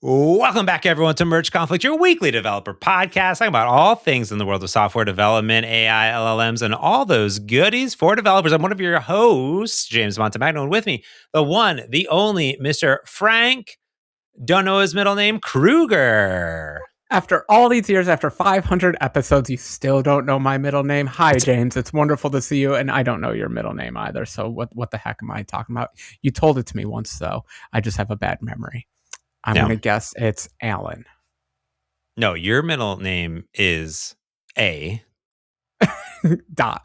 Welcome back, everyone, to Merge Conflict, your weekly developer podcast, talking about all things in the world of software development, AI, LLMs, and all those goodies for developers. I'm one of your hosts, James Montemagno, and with me, the one, the only, Mr. Frank, don't know his middle name, Kruger. After all these years, after 500 episodes, you still don't know my middle name. Hi, James. It's wonderful to see you, and I don't know your middle name either, so what the heck am I talking about? You told it to me once, though. I just have a bad memory. I'm going to guess it's Alan. No, your middle name is A. Dot.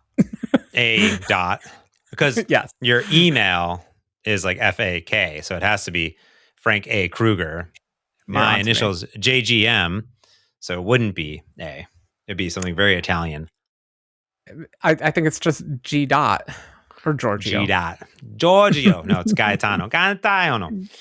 A dot. Because yes. Your email is like FAK, so it has to be Frank A. Kruger. My initials JGM, so it wouldn't be A. It'd be something very Italian. I think it's just G dot. Or Giorgio. G dot. Giorgio. No, it's Gaetano. Gaetano. This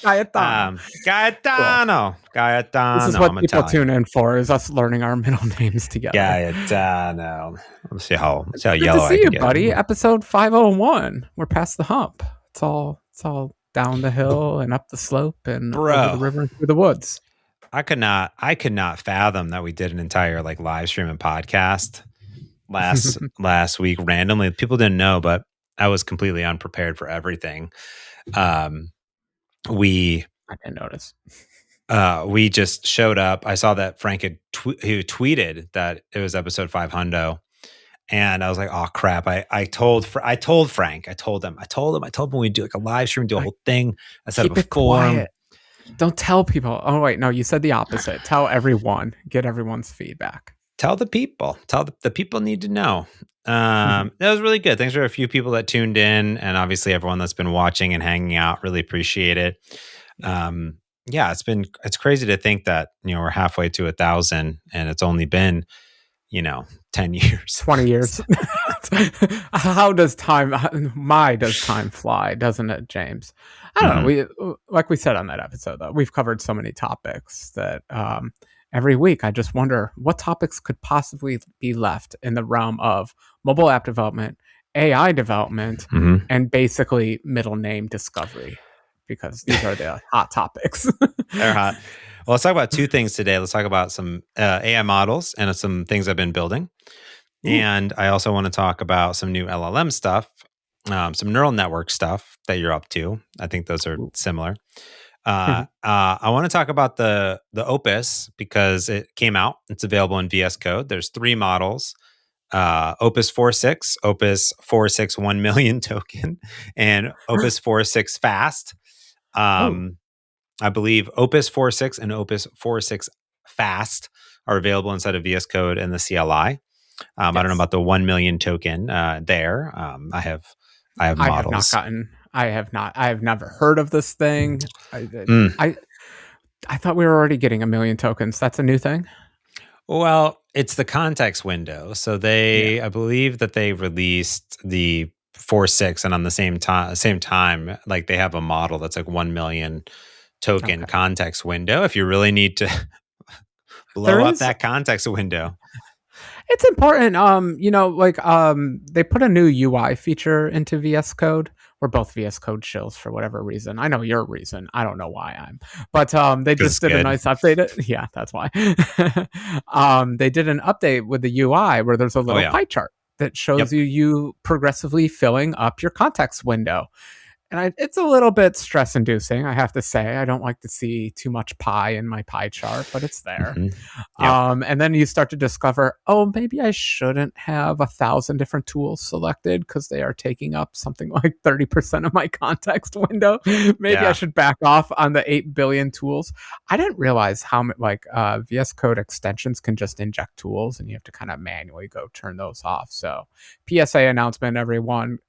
is what people tune in for, is us learning our middle names together. Gaetano. Let's see how Good yellow to see I can you, get. buddy. Episode 501. We're past the hump. It's all down the hill and up the slope and over the river and through the woods. I could not fathom that we did an entire live stream and podcast last week randomly. People didn't know, but I was completely unprepared for everything. I didn't notice. We just showed up. I saw that Frank had tweeted that it was episode 500, and I was like, "Oh crap!" I told Frank. I told him we do a live stream, do a whole thing. I said Keep it quiet. Don't tell people. Oh wait, no, you said the opposite. Tell everyone. Get everyone's feedback. Tell the people. Tell the people need to know. That was really good. Thanks for a few people that tuned in, and obviously everyone that's been watching and hanging out. Really appreciate it. It's crazy to think that we're halfway to 1,000, and it's only been 10 years, 20 years. How does time fly, doesn't it, James? I don't know. We, like we said on that episode, though, we've covered so many topics that every week I just wonder what topics could possibly be left in the realm of mobile app development, AI development, and basically middle name discovery, because these are the hot topics. They're hot. Well, let's talk about two things today. Let's talk about some AI models and some things I've been building. Ooh. And I also want to talk about some new LLM stuff, some neural network stuff that you're up to. I think those are similar. I want to talk about the Opus, because it came out. It's available in VS Code. There's 3 models. Opus 4.6, Opus 4.6 1 million token, and Opus 4.6 fast. I believe Opus 4.6 and Opus 4.6 fast are available inside of VS Code and the CLI. I don't know about the 1 million token there. I have models. I have never heard of this thing. I thought we were already getting 1 million tokens. That's a new thing? Well, it's the context window. So I believe that they released the 4.6, and on the same time, they have a model that's 1 million token context window. If you really need to blow up that context window. It's important. They put a new UI feature into VS Code. We're both VS Code shills for whatever reason. I know your reason. I don't know why but they just did a nice update. Yeah, that's why. They did an update with the UI where there's a little pie chart that shows you progressively filling up your context window. And it's a little bit stress-inducing, I have to say. I don't like to see too much pie in my pie chart, but it's there. And then you start to discover, maybe I shouldn't have 1,000 different tools selected because they are taking up something like 30% of my context window. Maybe I should back off on the 8 billion tools. I didn't realize how VS Code extensions can just inject tools, and you have to kind of manually go turn those off. So PSA announcement, everyone.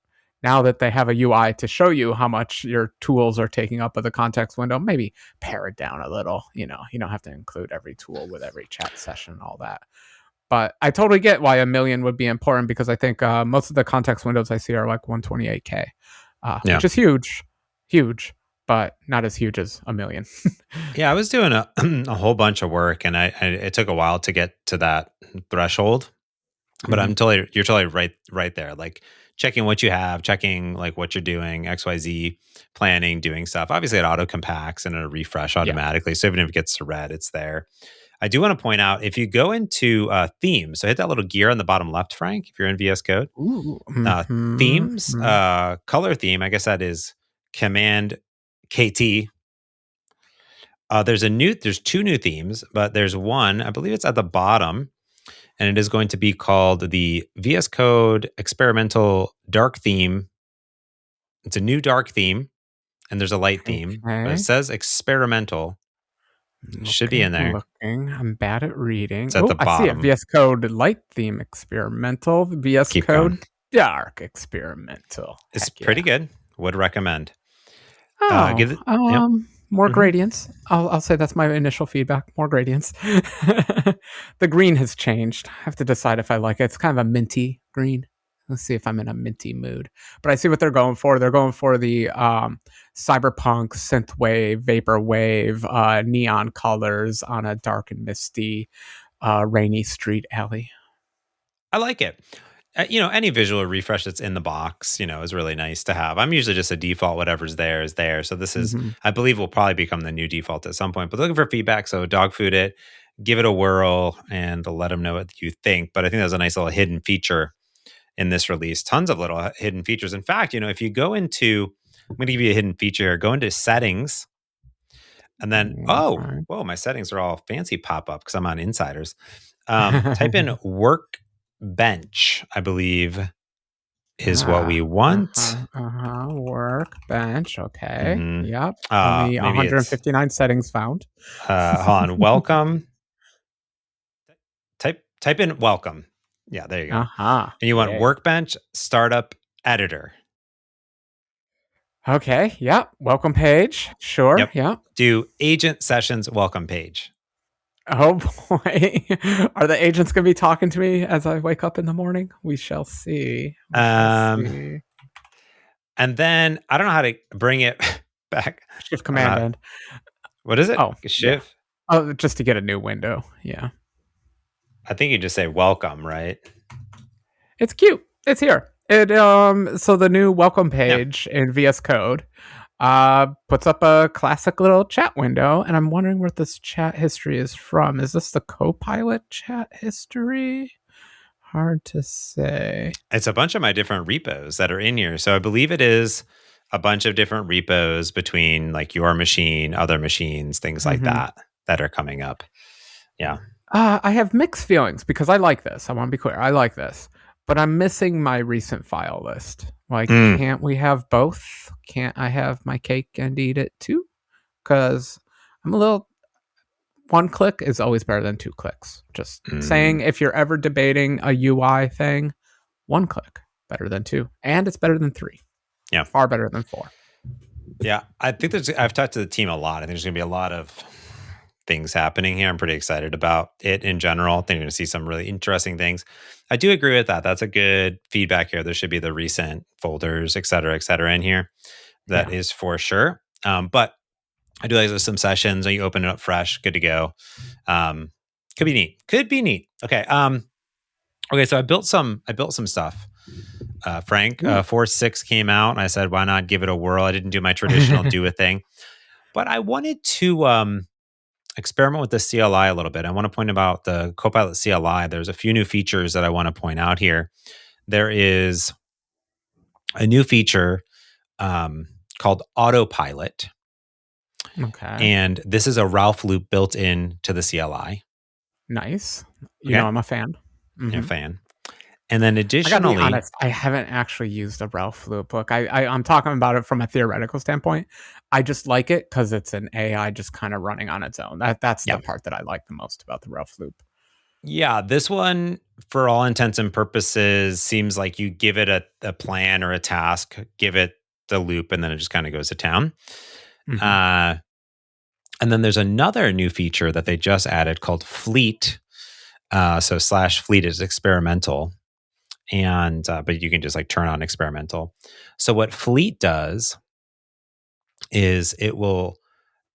Now that they have a UI to show you how much your tools are taking up of the context window, maybe pare it down a little. You don't have to include every tool with every chat session and all that. But I totally get why 1 million would be important, because I think most of the context windows I see are 128K, which is huge, but not as huge as 1 million. I was doing a whole bunch of work, and it took a while to get to that threshold. But you're totally right there. checking what you have, checking like what you're doing, XYZ, planning, doing stuff. Obviously, it auto compacts and it'll refresh automatically. So even if it gets to red, it's there. I do want to point out if you go into themes, so hit that little gear on the bottom left, Frank, if you're in VS Code. Ooh. Themes, color theme, I guess that is Command KT. There's two new themes, but there's one, I believe it's at the bottom, and it is going to be called the VS Code Experimental Dark Theme. It's a new dark theme, and there's a light theme, but it says experimental. It should be in there. I'm bad at reading. It's at the I see it. bottom. VS Code light theme experimental. VS Keep Code going. dark experimental. It's pretty good. Would recommend. Oh, Give it, more gradients. I'll say that's my initial feedback. More gradients. The green has changed. I have to decide if I like it. It's kind of a minty green. Let's see if I'm in a minty mood. But I see what they're going for. They're going for the cyberpunk, synthwave, vaporwave, neon colors on a dark and misty, rainy street alley. I like it. Any visual refresh that's in the box, is really nice to have. I'm usually just a default, whatever's there is there. So this is, I believe, will probably become the new default at some point. But looking for feedback, so dog food it, give it a whirl, and let them know what you think. But I think that's a nice little hidden feature in this release. Tons of little hidden features. In fact, if you go into, I'm going to give you a hidden feature here. Go into settings, and then, whoa, my settings are all fancy pop up because I'm on Insiders. Type in Workbench, I believe, is what we want. Workbench. Okay. Yep. Only 159 settings found. Hold on. Welcome. Type in welcome. Yeah, there you go. And you want Workbench Startup Editor. Okay. Yep. Welcome page. Sure. Yep. Do agent sessions welcome page. Oh boy. Are the agents going to be talking to me as I wake up in the morning? We shall see. And then I don't know how to bring it back. Shift command end. What is it? Oh, shift. Yeah. Oh, just to get a new window. Yeah. I think you just say welcome, right? It's cute. It's here. So the new welcome page in VS Code puts up a classic little chat window, and I'm wondering where this chat history is from. Is this the Copilot chat history? Hard to say. It's a bunch of my different repos that are in here. So I believe it is a bunch of different repos between like your machine, other machines, things like that are coming up. Yeah. I have mixed feelings because I like this. I want to be clear. I like this. But I'm missing my recent file list. Like, can't we have both? Can't I have my cake and eat it too? Because I'm a little... One click is always better than 2 clicks. Just saying, if you're ever debating a UI thing, 1 click better than 2. And it's better than 3. Yeah. Far better than 4. Yeah. I think I've talked to the team a lot. I think there's going to be a lot of things happening here. I'm pretty excited about it in general. I think you're going to see some really interesting things. I do agree with that. That's a good feedback here. There should be the recent folders, et cetera, in here. That is for sure. But I do like there's some sessions and you open it up fresh, good to go. Could be neat. Okay. Okay. So I built some stuff. Frank, 4.6 came out and I said, why not give it a whirl? I didn't do my traditional do a thing, but I wanted to, experiment with the CLI a little bit. I want to point about the Copilot CLI. There's a few new features that I want to point out here. There is a new feature called Autopilot. Okay. And this is a Ralph loop built in to the CLI. Nice. You know, I'm a fan. You're a fan. And then additionally... I gotta be honest, I haven't actually used a Ralph loop. Look, I'm talking about it from a theoretical standpoint. I just like it because it's an AI just kind of running on its own. That's the part that I like the most about the Ralph loop. Yeah, this one, for all intents and purposes, seems like you give it a plan or a task, give it the loop, and then it just kind of goes to town. And then there's another new feature that they just added called Fleet. So /Fleet is experimental. And but you can just like turn on experimental. So what Fleet does is it will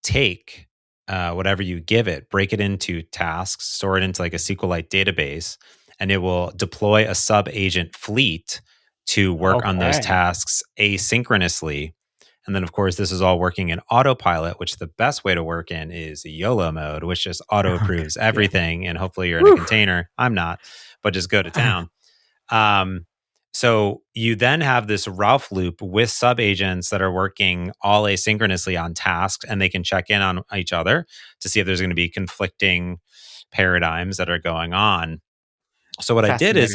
take whatever you give it, break it into tasks, store it into like a SQLite database, and it will deploy a sub agent Fleet to work on those Okay. tasks asynchronously. And then, of course, this is all working in Autopilot, which the best way to work in is YOLO mode, which just auto Okay. approves Yeah. everything. And hopefully you're in a Whew. container. I'm not, but just go to town. Um, so you then have this Ralph loop with sub agents that are working all asynchronously on tasks, and they can check in on each other to see if there's going to be conflicting paradigms that are going on. So what I did is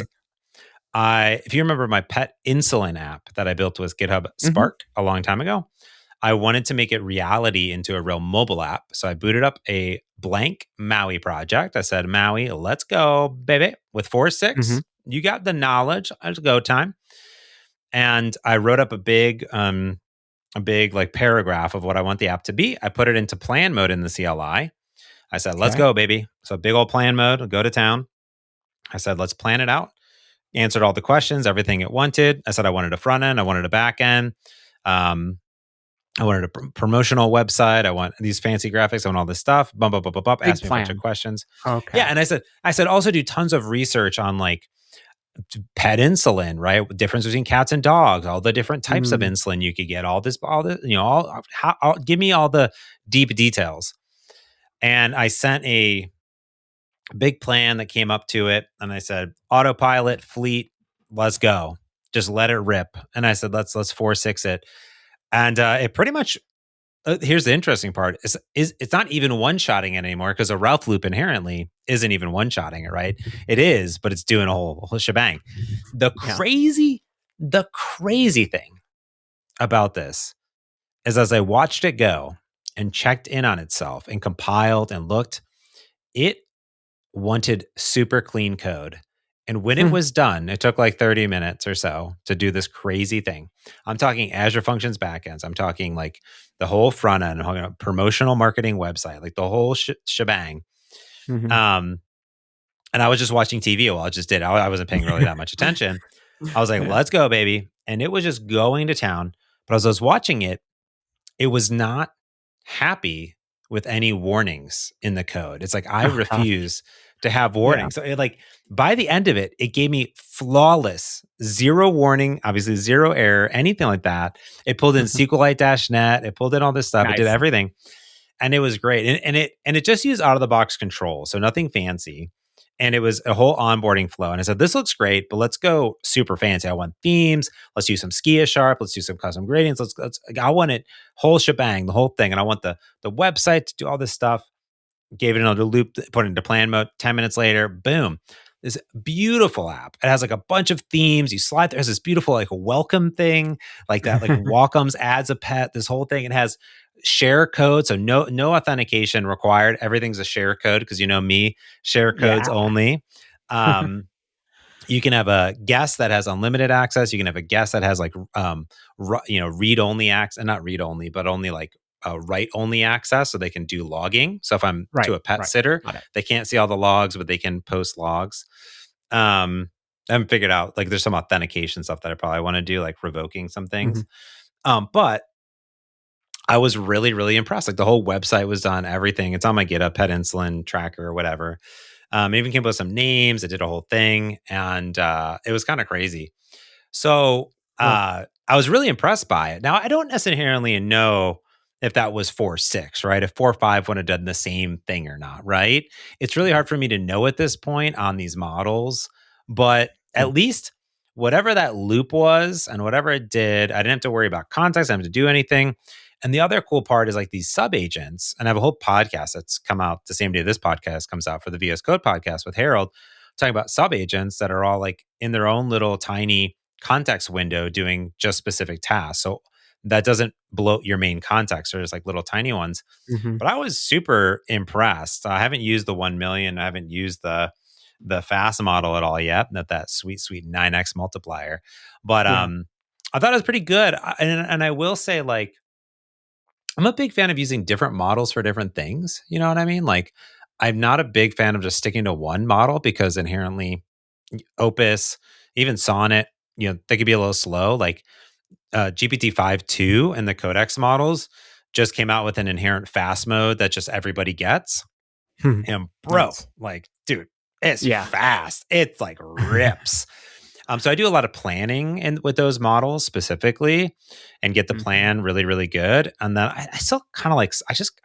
Fascinating. if you remember my pet Insulin app that I built with GitHub Hmm. Spark a long time ago, I wanted to make it reality into a real mobile app. So I booted up a blank MAUI project. I said, MAUI, let's go, baby, with Hmm. 4.6. You got the knowledge. It's go time. And I wrote up a big like paragraph of what I want the app to be. I put it into plan mode in the CLI. I said, let's Okay. go, baby. So big old plan mode, go to town. I said, let's plan it out. Answered all the questions, everything it wanted. I said I wanted a front end, I wanted a back end. I wanted a promotional website. I want these fancy graphics. I want all this stuff. Bump, bump, bump, bump, bump. Big Asked me a bunch of plan. questions. Yeah, Okay. and I said also do tons of research on like pet insulin, right? Difference between cats and dogs, all the different types of Mm. insulin you could get, all this, give me all the deep details. And I sent a big plan that came up to it, and I said, Autopilot fleet, let's go, just let it rip. And I said, let's 4.6 it, and it pretty much. Here's the interesting part: is it's not even one-shotting it anymore because a Ralph loop inherently isn't even one-shotting it, right? It is, but it's doing a whole shebang. The Yeah. crazy, the crazy thing about this is as I watched it go and checked in on itself and compiled and looked, it wanted super clean code. And when it Hmm. was done, it took like 30 minutes or so to do this crazy thing. I'm talking Azure Functions backends. I'm talking like the whole front end, I'm talking about promotional marketing website, like the whole shebang. Hmm. Um, and I was just watching TV while I just did. I wasn't paying really that much attention. I was like, Yeah. let's go, baby. And it was just going to town. But as I was watching it, it was not happy with any warnings in the code. It's like, I Oh gosh. refuse to have Yeah. warnings. So it like by the end of it, it gave me flawless, zero warning, obviously zero error, anything like that. It pulled in SQLite-net, it pulled in all this stuff, it did Nice. everything. And it was great. And it just used out of the box control. So nothing fancy. And it was a whole onboarding flow. And I said, this looks great, but let's go super fancy. I want themes. Let's use some Skia Sharp. Let's do some custom gradients. I want it whole shebang, the whole thing. And I want the website to do all this stuff. Gave it another loop, put it into plan mode. 10 minutes later, boom. This beautiful app. It has like a bunch of themes. You slide, there's this beautiful like welcome thing, like that, like Welcomes adds a pet, this whole thing. It has share code. So no authentication required. Everything's a share code because you know me, share codes Yeah. only. Um, you can have a guest that has unlimited access. You can have a guest that has like read only access, not read only, but only like write only access, so they can do logging. So if I'm to Right. a pet Right. sitter, Got it. they can't see all the logs, but they can post logs. I haven't figured out like there's some authentication stuff that I probably want to do, like revoking some Hmm. things. But I was really, really impressed. Like the whole website was done, everything. It's on my GitHub, Pet Insulin Tracker or whatever. It even came up with some names. It did a whole thing, and it was kind of crazy. So Cool. I was really impressed by it. Now I don't necessarily know if that was 4.6, right? If 4.5 would have done the same thing or not, right? It's really hard for me to know at this point on these models, but Hmm. at least whatever that loop was and whatever it did, I didn't have to worry about context. I didn't have to do anything. And the other cool part is like these sub agents, and I have a whole podcast that's come out the same day this podcast comes out for the VS Code podcast with Harold, talking about sub agents that are all like in their own little tiny context window doing just specific tasks. So that doesn't bloat your main context. There's like little tiny ones. Hmm. But I was super impressed. I haven't used the 1 million. I haven't used the fast model at all yet. That sweet 9x multiplier. But Yeah. I thought it was pretty good. And I will say, like, I'm a big fan of using different models for different things. You know what I mean? Like, I'm not a big fan of just sticking to one model because inherently Opus, even Sonnet, they could be a little slow. Like GPT-5 2 and the Codex models just came out with an inherent fast mode that just everybody gets. Hmm. And bro, Nice. like, dude, it's Yeah. fast. It's like rips. So I do a lot of planning with those models specifically, and get the Mhm. plan really, really good. And then I still kind of like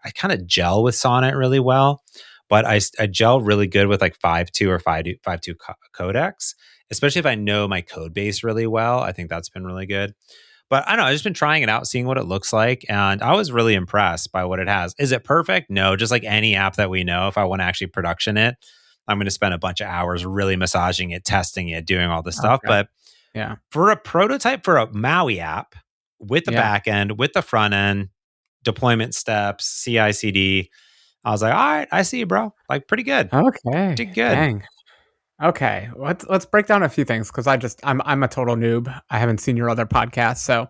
I kind of gel with Sonnet really well, but I gel really good with like 5.2 or 5.2 codecs, especially if I know my code base really well. I think that's been really good. But I don't know, I've just been trying it out, seeing what it looks like, and I was really impressed by what it has. Is it perfect? No, just like any app that we know, if I want to actually production it, I'm going to spend a bunch of hours really massaging it, testing it, doing all this stuff. Okay. But Yeah. for a prototype for a MAUI app with the Yeah. back end, with the front end, deployment steps, CI/CD, I was like, all right, I see you, bro. Like, pretty good. Okay. Did good. Dang. Okay, let's break down a few things because I'm a total noob. I haven't seen your other podcast, so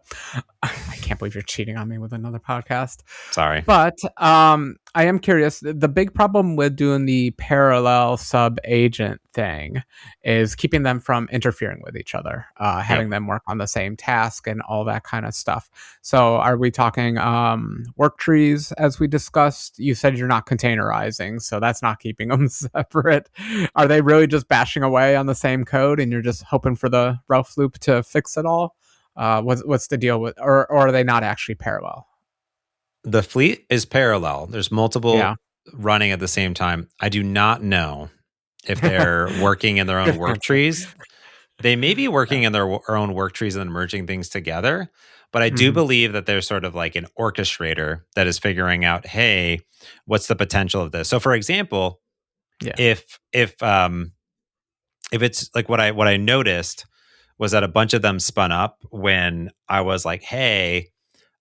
I can't believe you're cheating on me with another podcast. Sorry. But I am curious. The big problem with doing the parallel sub agent thing is keeping them from interfering with each other, Yep. having them work on the same task and all that kind of stuff. So, are we talking work trees as we discussed? You said you're not containerizing, so that's not keeping them separate. Are they really just bashing away on the same code, and you're just hoping for the rough loop to fix it all? What's the deal with, or are they not actually parallel? The fleet is parallel. There's multiple Yeah. running at the same time. I do not know if they're working in their own Good work answer. trees. They may be Yeah. working in their own work trees and then merging things together, but I do Mhm. believe that there's sort of like an orchestrator that is figuring out, hey, what's the potential of this? So, for example, Yeah. if it's like what I noticed was that a bunch of them spun up when I was like, hey,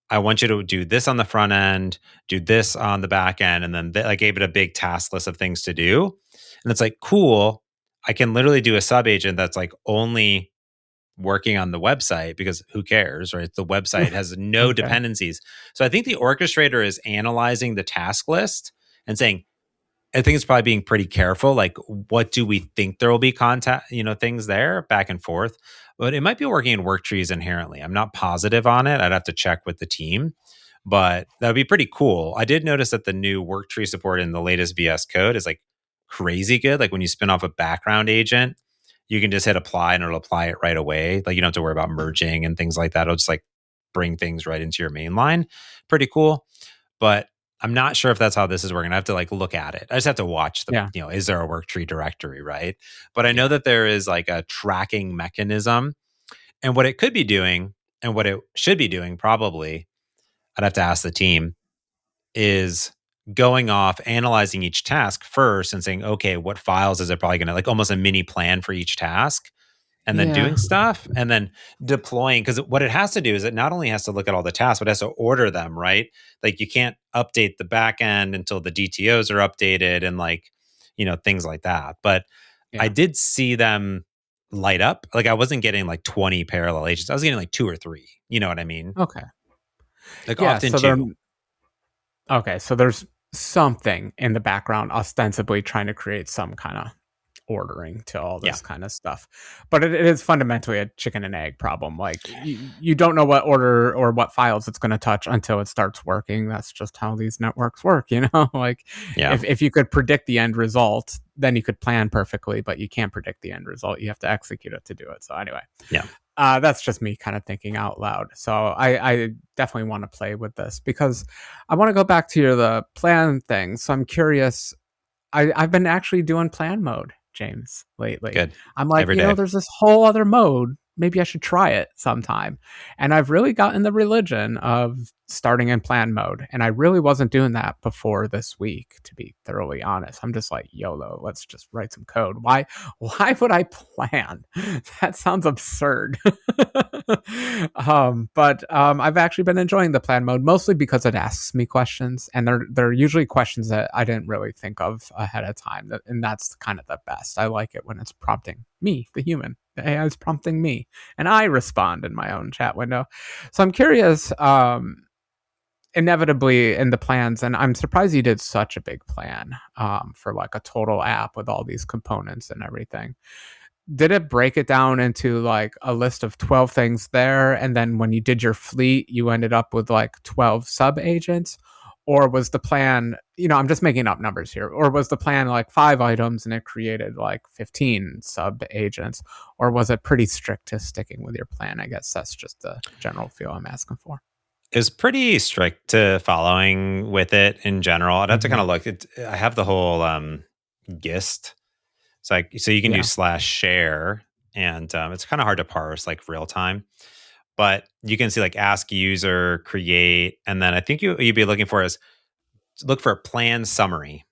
I want you to do this on the front end, do this on the back end, and then I gave it a big task list of things to do. And it's like, cool. I can literally do a sub agent that's like only working on the website because who cares, right? The website has no Okay. dependencies. So I think the orchestrator is analyzing the task list and saying, I think it's probably being pretty careful. Like, what do we think there will be contact, things there back and forth. But it might be working in work trees inherently. I'm not positive on it. I'd have to check with the team, but that would be pretty cool. I did notice that the new work tree support in the latest VS Code is like crazy good. Like when you spin off a background agent, you can just hit apply and it'll apply it right away. Like you don't have to worry about merging and things like that. It'll just like bring things right into your main line. Pretty cool. But I'm not sure if that's how this is working. I have to like look at it. I just have to watch Yeah. is there a work tree directory, right? But I know Yeah. that there is like a tracking mechanism, and what it could be doing and what it should be doing probably, I'd have to ask the team, is going off, analyzing each task first and saying, okay, what files is it probably going to like almost a mini plan for each task and then Yeah. doing stuff and then deploying. Because what it has to do is it not only has to look at all the tasks, but it has to order them, right? Like you can't update the back end until the DTOs are updated and like, things like that. But I Yeah. did see them light up. Like I wasn't getting like 20 parallel agents. I was getting like two or three. You know what I mean? Okay. Like Yeah. often So there. two. Okay. So there's something in the background ostensibly trying to create some kind of ordering to all Yeah. this kind of stuff. But it is fundamentally a chicken and egg problem. Like you don't know what order or what files it's going to touch until it starts working. That's just how these networks work, you know? Like Yeah. if you could predict the end result, then you could plan perfectly, but you can't predict the end result. You have to execute it to do it. So anyway, Yeah. that's just me kind of thinking out loud. So I definitely want to play with this because I want to go back to the plan thing. So I'm curious. I've been actually doing plan mode, James, lately. Good. I'm like, Every day. there's this whole other mode. Maybe I should try it sometime. And I've really gotten the religion of starting in plan mode. And I really wasn't doing that before this week, to be thoroughly honest. I'm just like, YOLO, let's just write some code. Why would I plan? That sounds absurd. But I've actually been enjoying the plan mode mostly because it asks me questions, and they're usually questions that I didn't really think of ahead of time, and that's kind of the best. I like it when it's prompting me, the human. The AI is prompting me, and I respond in my own chat window. So I'm curious. Inevitably in the plans, and I'm surprised you did such a big plan for like a total app with all these components and everything. Did it break it down into like a list of 12 things there, and then when you did your fleet you ended up with like 12 sub agents, Or was the plan, I'm just making up numbers here, or was the plan like 5 items and it created like 15 sub agents? Or was it pretty strict to sticking with your plan? I guess that's just the general feel I'm asking for. Is pretty strict to following with it in general. I'd have to kind of look. I have the whole gist. It's like, so you can do /share, and it's kind of hard to parse like real time. But you can see like ask user, create, and then I think you'd be looking for is look for a plan summary.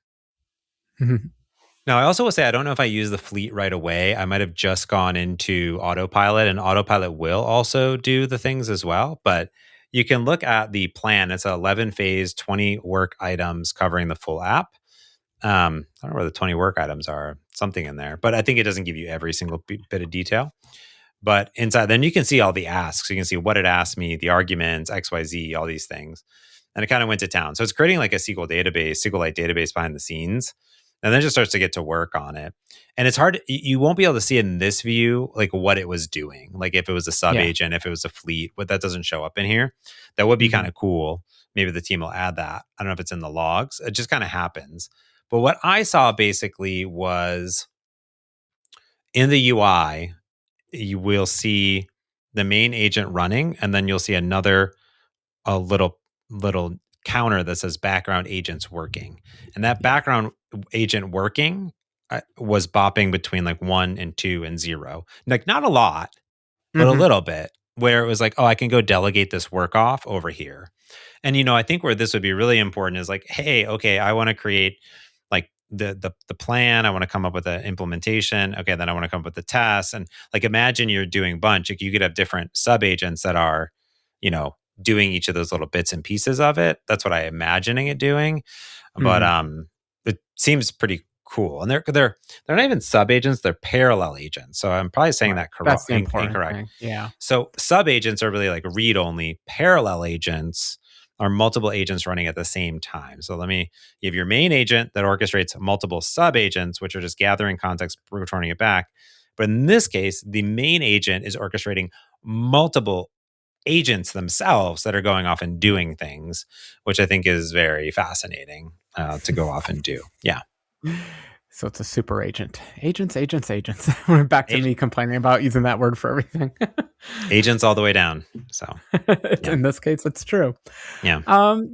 Now, I also will say I don't know if I use the fleet right away. I might have just gone into Autopilot, and Autopilot will also do the things as well. But you can look at the plan. It's 11 phase, 20 work items covering the full app. I don't know where the 20 work items are, something in there, but I think it doesn't give you every single bit of detail. But inside, then you can see all the asks. You can see what it asked me, the arguments, XYZ, all these things. And it kind of went to town. So it's creating like a SQL database, SQLite database behind the scenes. And then it just starts to get to work on it. And it's hard. You won't be able to see in this view, like what it was doing. Like if it was a sub agent, if it was a fleet, but that doesn't show up in here. That would be kind of cool. Maybe the team will add that. I don't know if it's in the logs. It just kind of happens. But what I saw basically was in the UI, you will see the main agent running, and then you'll see a little counter that says background agents working. And that background agent working was bopping between like 1 and 2 and 0. Like not a lot, but a little bit, where it was like, oh, I can go delegate this work off over here. And I think where this would be really important is like, hey, okay, I want to create like the plan. I want to come up with an implementation. Okay, then I want to come up with the tests. And like imagine you're doing a bunch. Like you could have different sub agents that are, doing each of those little bits and pieces of it. That's what I'm imagining it doing. But it seems pretty cool. And they're not even sub agents, they're parallel agents. So I'm probably saying that That's the incorrect. thing. Yeah. So sub agents are really like read only. Parallel agents are multiple agents running at the same time. So you have your main agent that orchestrates multiple sub agents, which are just gathering context, returning it back. But in this case, the main agent is orchestrating multiple agents themselves that are going off and doing things, which I think is very fascinating to go off and do. Yeah. So it's a super agent. Agents. We're back to me complaining about using that word for everything. Agents all the way down. So in this case, it's true. Yeah.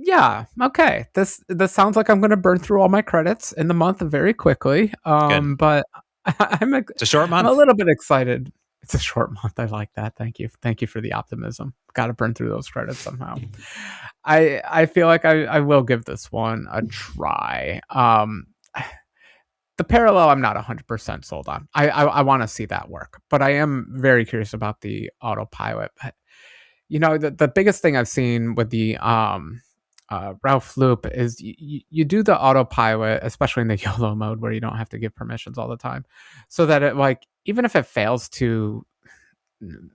Yeah. Okay. This sounds like I'm going to burn through all my credits in the month very quickly. But it's a short month. I'm a little bit excited. It's a short month. I like that. Thank you. Thank you for the optimism. Got to burn through those credits somehow. I feel like I will give this one a try. The parallel, I'm not 100% sold on. I want to see that work, but I am very curious about the autopilot. But the biggest thing I've seen with the Ralph loop is you do the autopilot, especially in the YOLO mode where you don't have to give permissions all the time, so that it like even if it fails to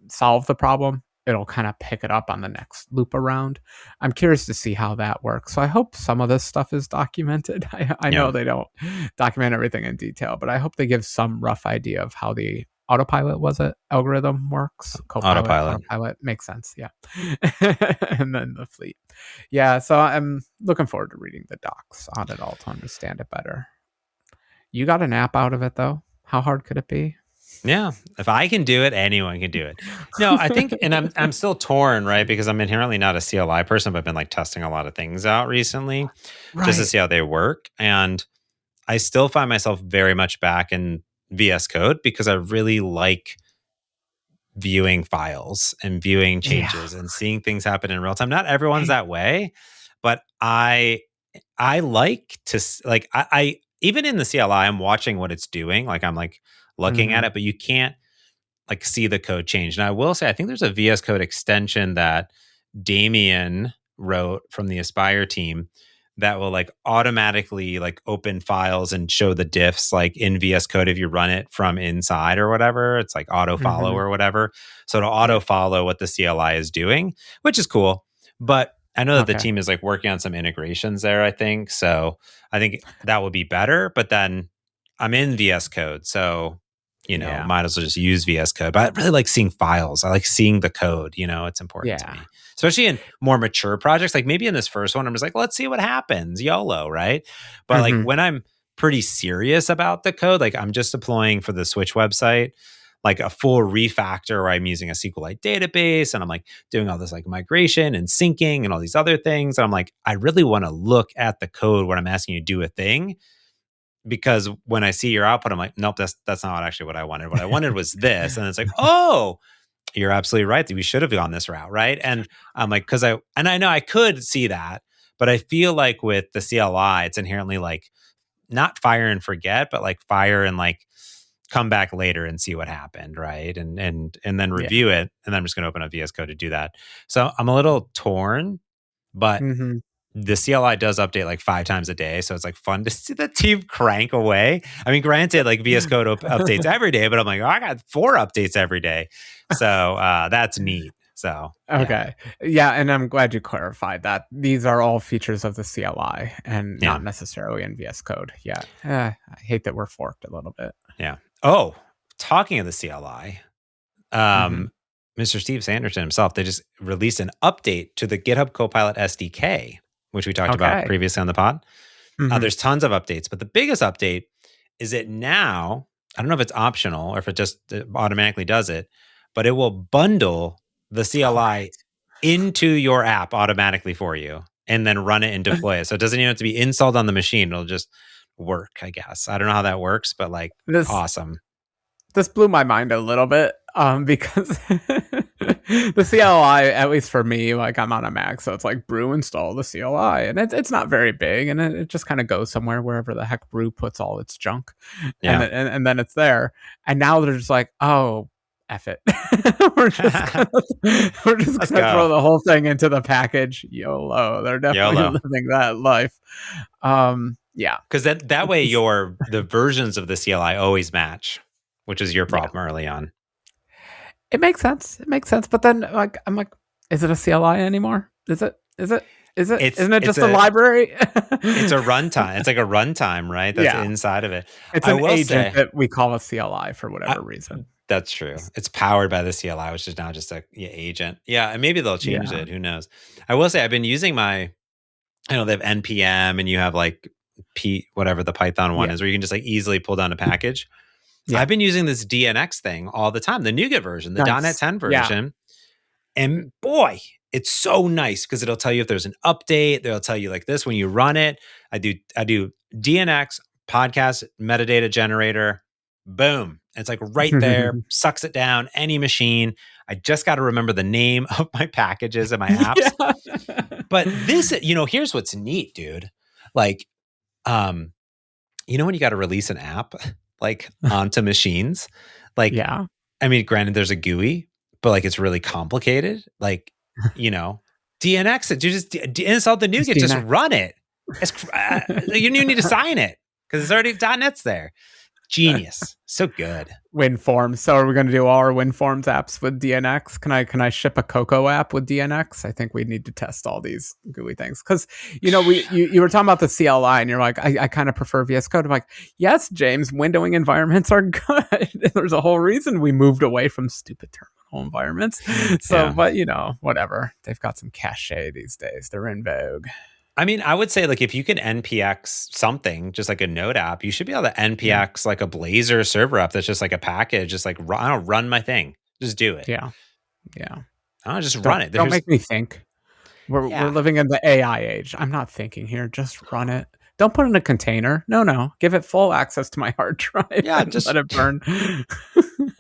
solve the problem, it'll kind of pick it up on the next loop around. I'm curious to see how that works. So I hope some of this stuff is documented. I know they don't document everything in detail, but I hope they give some rough idea of how the autopilot algorithm works. Autopilot makes sense. Yeah. And then the fleet. Yeah. So I'm looking forward to reading the docs on it all to understand it better. You got an app out of it though. How hard could it be? Yeah. If I can do it, anyone can do it. No, I think, and I'm still torn, right? Because I'm inherently not a CLI person, but I've been like testing a lot of things out recently just to see how they work. And I still find myself very much back in VS Code because I really like viewing files and viewing changes and seeing things happen in real time. Not everyone's that way, but I like to like, I even in the CLI, I'm watching what it's doing. Like I'm like looking at it, but you can't like see the code change. And I will say, I think there's a VS Code extension that Damien wrote from the Aspire team that will like automatically like open files and show the diffs like in VS Code if you run it from inside or whatever. It's like auto follow or whatever. So it'll auto follow what the CLI is doing, which is cool. But I know that the team is like working on some integrations there, I think. So I think that would be better. But then I'm in VS Code. So Yeah. might as well just use VS Code. But I really like seeing files. I like seeing the code. It's important to me, especially in more mature projects. Like maybe in this first one, I'm just like, let's see what happens. YOLO, right? But like when I'm pretty serious about the code, like I'm just deploying for the Switch website, like a full refactor where I'm using a SQLite database and I'm like doing all this like migration and syncing and all these other things. And I'm like, I really want to look at the code when I'm asking you to do a thing. Because when I see your output, I'm like, nope, that's not actually what I wanted. What I wanted was this. And it's like, oh, you're absolutely right. We should have gone this route, right? And I'm like, I know I could see that, but I feel like with the CLI, it's inherently like not fire and forget, but like fire and like come back later and see what happened, right? And then review it. And then I'm just going to open up VS Code to do that. So I'm a little torn, but the CLI does update like 5 times a day. So it's like fun to see the team crank away. I mean, granted, like VS Code updates every day, but I'm like, I got 4 updates every day. So that's neat. So, okay. Yeah. And I'm glad you clarified that these are all features of the CLI and not necessarily in VS Code. Yeah. I hate that we're forked a little bit. Yeah. Oh, talking of the CLI, Mr. Steve Sanderson himself, they just released an update to the GitHub Copilot SDK, which we talked about previously on the pod. There's tons of updates, but the biggest update is that now, I don't know if it's optional or if it just automatically does it, but it will bundle the CLI into your app automatically for you and then run it and deploy it. So it doesn't even have to be installed on the machine. It'll just work, I guess. I don't know how that works, but like awesome. This blew my mind a little bit because the CLI, at least for me, like I'm on a Mac, so it's like brew install the CLI, and it's not very big, and it just kind of goes somewhere wherever the heck brew puts all its junk, and then it's there. And now they're just like, oh, F it, we're just gonna throw the whole thing into the package. YOLO. They're definitely living that life. Yeah, because that way the versions of the CLI always match, which is your problem early on. It makes sense. But then like I'm like, is it a CLI anymore? Is it? Isn't it just a library? It's a runtime. It's like a runtime, right? That's inside of it. It's an agent that we call a CLI for whatever reason. That's true. It's powered by the CLI, which is now just a agent. Yeah, and maybe they'll change it. Who knows? I will say I've been using they have NPM and you have like whatever the Python one is, where you can just like easily pull down a package. I've been using this DNX thing all the time, the NuGet version, the .NET 10 version. And boy, it's so nice because it'll tell you if there's an update. They'll tell you like this when you run it. I do DNX podcast metadata generator. Boom. It's like right there, sucks it down, any machine. I just got to remember the name of my packages and my apps. But this, here's what's neat, dude. Like, when you got to release an app like onto machines, like, I mean, granted, there's a GUI, but like it's really complicated. Like, DNX it. You just install the NuGet, just run it. You don't even need to sign it because it's already .NET's there. Genius. So good. WinForms. So are we going to do all our WinForms apps with DNX? Can I ship a Cocoa app with DNX? I think we need to test all these GUI things. Because, you were talking about the CLI and you're like, I kind of prefer VS Code. I'm like, yes, James, windowing environments are good. There's a whole reason we moved away from stupid terminal environments. So, but, whatever. They've got some cachet these days. They're in vogue. I mean, I would say like if you can NPX something, just like a Node app, you should be able to NPX like a Blazor server app that's just like a package, just like run my thing, just do it. Yeah. I don't just run it. Don't make me think. We're living in the AI age. I'm not thinking here. Just run it. Don't put it in a container. No. Give it full access to my hard drive. Yeah, just let it burn.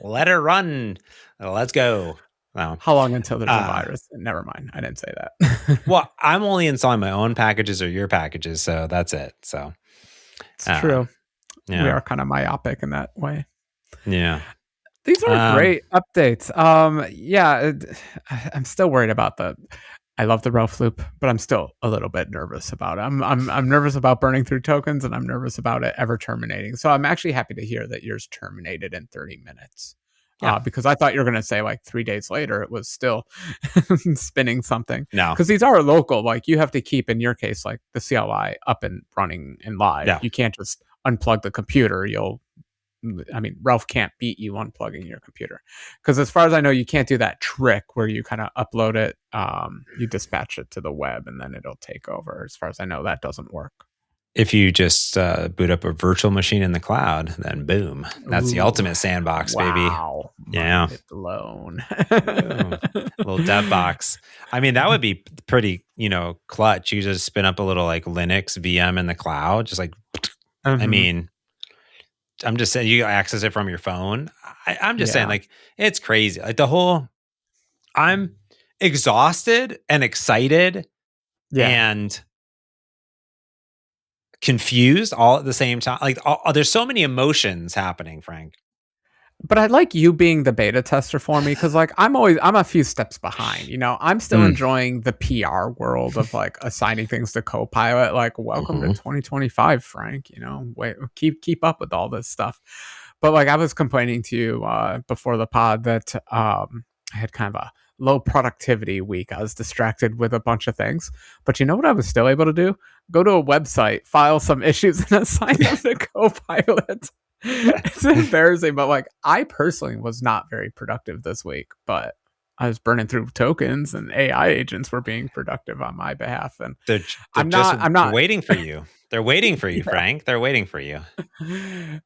Let it run. Let's go. Wow. How long until there's a virus? Never mind. I didn't say that. Well, I'm only installing my own packages or your packages, so that's it. So it's true. We are kind of myopic in that way. Yeah. These are great updates. I'm still worried about I love the Ralph loop, but I'm still a little bit nervous about it. I'm nervous about burning through tokens, and I'm nervous about it ever terminating. So I'm actually happy to hear that yours terminated in 30 minutes. Because I thought you were going to say like 3 days later, it was still spinning something. No. Because these are local. Like you have to keep, in your case, like the CLI up and running and live. Yeah. You can't just unplug the computer. You'll I mean, Ralph can't beat you unplugging your computer, because as far as I know, you can't do that trick where you kind of upload it, you dispatch it to the web, and then it'll take over. As far as I know, that doesn't work. If you just boot up a virtual machine in the cloud, then boom, that's the ultimate sandbox, baby. Wow, Yeah, mind blown. little dev box. I mean, that would be pretty, clutch. You just spin up a little like Linux VM in the cloud, just like. I mean, I'm just saying you access it from your phone. I'm just saying, like, it's crazy. Like I'm exhausted and excited and confused all at the same time. Like, there's so many emotions happening, Frank. But I like you being the beta tester for me, because like I'm a few steps behind. I'm still enjoying the PR world of like assigning things to Copilot. Like, welcome to 2025, Frank. Wait, keep up with all this stuff. But like I was complaining to you before the pod that I had kind of a low productivity week. I was distracted with a bunch of things. But you know what I was still able to do? Go to a website, file some issues, and assign them to Copilot. It's embarrassing, but like I personally was not very productive this week, but I was burning through tokens and AI agents were being productive on my behalf. And I'm not waiting for you. They're waiting for you, Frank. They're waiting for you.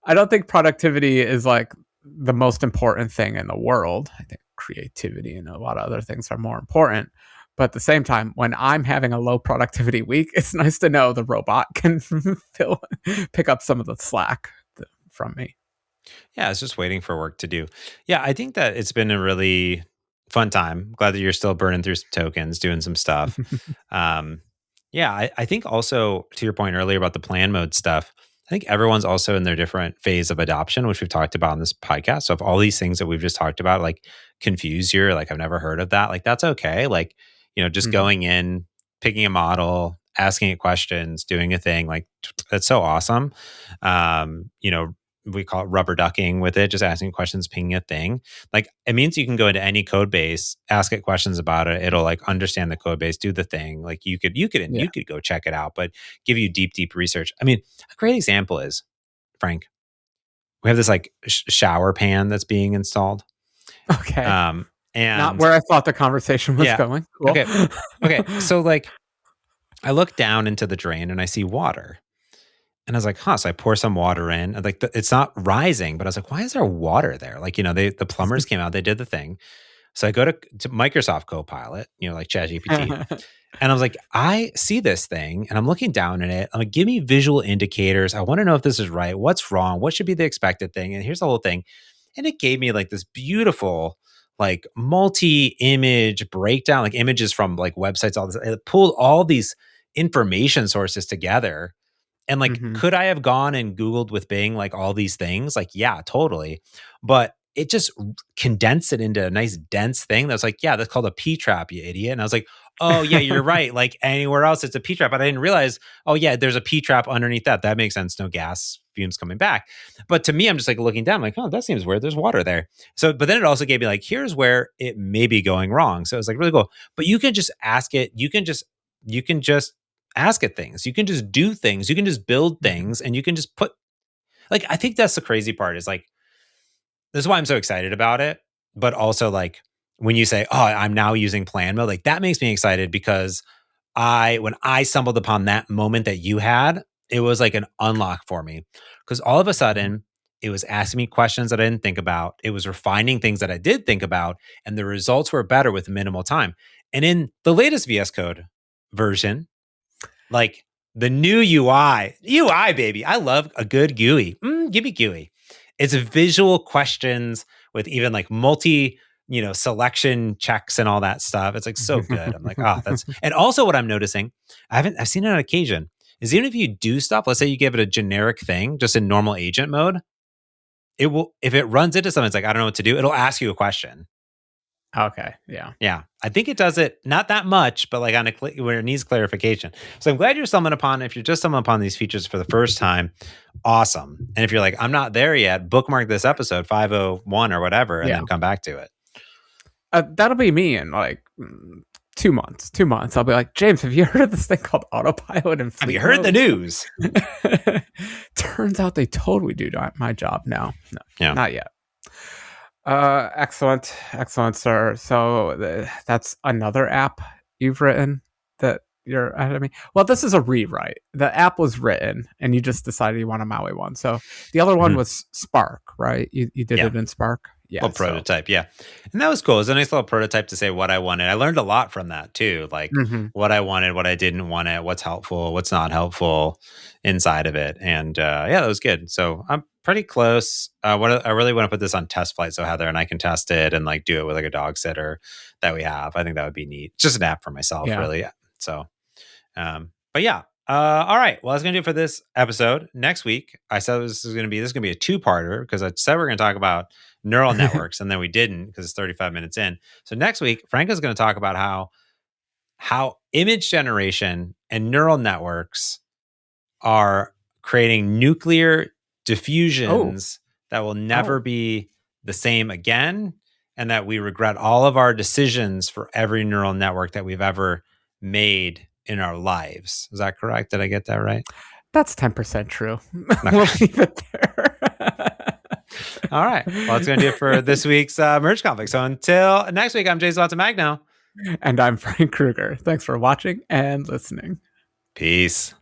I don't think productivity is like the most important thing in the world. I think creativity and a lot of other things are more important. But at the same time, when I'm having a low productivity week, it's nice to know the robot can pick up some of the slack from me. Yeah, it's just waiting for work to do. Yeah, I think that it's been a really fun time. Glad that you're still burning through some tokens, doing some stuff. Yeah, I think also to your point earlier about the plan mode stuff, I think everyone's also in their different phase of adoption, which we've talked about in this podcast. So if all these things that we've just talked about like confuse you, or like I've never heard of that, like that's okay. Like, just going in, picking a model, asking it questions, doing a thing, like that's so awesome. We call it rubber ducking with it, just asking questions, pinging a thing. Like it means you can go into any code base, ask it questions about it. It'll like understand the code base, do the thing. Like you could go check it out, but give you deep research. I mean, a great example is, Frank, we have this like shower pan that's being installed. Okay. And not where I thought the conversation was going. Cool. Okay. So like I look down into the drain and I see water. And I was like, so I pour some water in. And like, it's not rising, but I was like, why is there water there? Like, the plumbers came out, they did the thing. So I go to Microsoft Copilot, like ChatGPT. And I was like, I see this thing and I'm looking down in it. I'm like, give me visual indicators. I want to know if this is right. What's wrong? What should be the expected thing? And here's the whole thing. And it gave me like this beautiful, like multi-image breakdown, like images from like websites, all this. It pulled all these information sources together. And like, could I have gone and Googled with Bing, like all these things? Like, yeah, totally. But it just condensed it into a nice dense thing. That's like, yeah, that's called a P-trap, you idiot. And I was like, oh yeah, you're right. Like anywhere else, it's a P-trap. But I didn't realize, oh yeah, there's a P-trap underneath that. That makes sense. No gas fumes coming back. But to me, I'm just like looking down, like, oh, that seems weird. There's water there. So, but then it also gave me like, here's where it may be going wrong. So it was like really cool. But you can just ask it. You can just ask it things. You can just do things. You can just build things, and you can just put. Like, I think that's the crazy part. Is like, this is why I'm so excited about it. But also, like, when you say, "Oh, I'm now using plan mode," like that makes me excited because when I stumbled upon that moment that you had, it was like an unlock for me because all of a sudden it was asking me questions that I didn't think about. It was refining things that I did think about, and the results were better with minimal time. And in the latest VS Code version, like the new UI, baby. I love a good GUI. Give me GUI. It's visual questions with even like multi, selection checks and all that stuff. It's like so good. I'm like, and also what I'm noticing, I've seen it on occasion, is even if you do stuff, let's say you give it a generic thing, just in normal agent mode, it will, if it runs into something, it's like, I don't know what to do. It'll ask you a question. Okay. Yeah. Yeah. I think it does it not that much, but like where it needs clarification. So I'm glad you're stumbling upon, if you're just stumbling upon these features for the first time, awesome. And if you're like, I'm not there yet, bookmark this episode 501 or whatever, and then come back to it. That'll be me in like 2 months. 2 months. I'll be like, James, have you heard of this thing called Autopilot and Have Fleet you heard the Mode? news? Turns out they totally do my job now. No, Yeah. not yet. Excellent, sir. So that's another app you've written that you're ahead of me. Well, this is a rewrite. The app was written, and you just decided you want a MAUI one. So the other one was Spark, right? You did it in Spark. Yeah, little prototype, yeah. And that was cool. It was a nice little prototype to say what I wanted. I learned a lot from that too, like what I wanted, what I didn't want, what's helpful, what's not helpful inside of it. And yeah, that was good. So I'm pretty close. I really want to put this on test flight so Heather and I can test it and like do it with like a dog sitter that we have. I think that would be neat. Just an app for myself, really. So, but yeah. All right. Well, that's gonna do it for this episode. Next week, I said this is gonna be a 2-parter because I said we're gonna talk about neural networks, and then we didn't because it's 35 minutes in. So next week, Franco's gonna talk about how image generation and neural networks are creating nuclear diffusions that will never be the same again, and that we regret all of our decisions for every neural network that we've ever made in our lives. Is that correct? Did I get that right? That's 10% true. We'll leave it there. All right. Well, that's going to do it for this week's Merge Conflict. So until next week, I'm Jason Magno. And I'm Frank Kruger. Thanks for watching and listening. Peace.